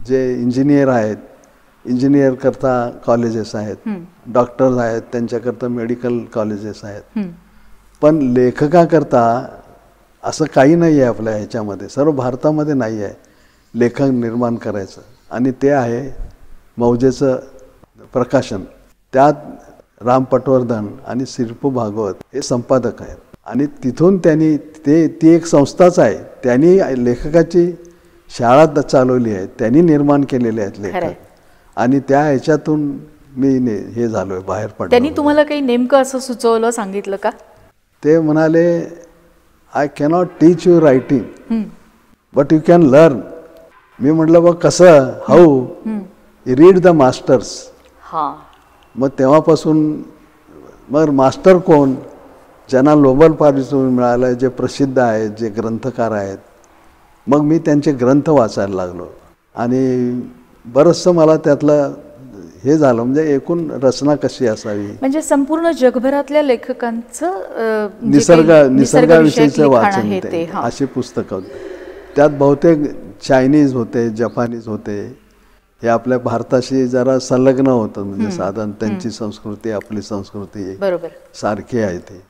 जे इंजिनियर आहेत, इंजिनियर करता कॉलेजेस आहेत, डॉक्टर्स आहेत त्यांच्याकरता मेडिकल कॉलेजेस आहेत. पण लेखकाकरता असं काही नाही आहे आपल्या ह्याच्यामध्ये, सर्व भारतामध्ये नाही आहे लेखक निर्माण करायचं. आणि ते आहे मौजेचं प्रकाशन. त्यात राम पटवर्धन आणि सिरपू भागवत हे संपादक आहेत. आणि तिथून त्यांनी ती एक संस्थाच आहे, त्यांनी लेखकाची शाळा चालवली आहे, त्यांनी निर्माण केलेले आहेत लेखक. आणि त्या ह्याच्यातून मी हे झालोय, बाहेर पडलो. त्यांनी तुम्हाला काही नेमकं असं सुचवलं, सांगितलं का? ते म्हणाले, I cannot teach you writing but you can learn. मी म्हटलं बघ कसं, हाऊ, रीड द मास्टर्स. मग तेव्हापासून मग मास्टर कोण, ज्यांना नोबेल पारितोषिक मिळालं, जे प्रसिद्ध आहेत, जे ग्रंथकार आहेत, मग मी त्यांचे ग्रंथ वाचायला लागलो. आणि बरंचसं मला त्यातलं हे झालं, म्हणजे एकूण रचना कशी असावी. म्हणजे संपूर्ण जगभरातल्या लेखकांचं निसर्गाविषयीचं वाचन, अशी पुस्तकं. त्यात बहुतेक चायनीज होते, जपानीज होते, हे आपल्या भारताशी जरा संलग्न होतं. म्हणजे साधारण त्यांची संस्कृती आपली संस्कृती बरोबर सारखी आहे ती.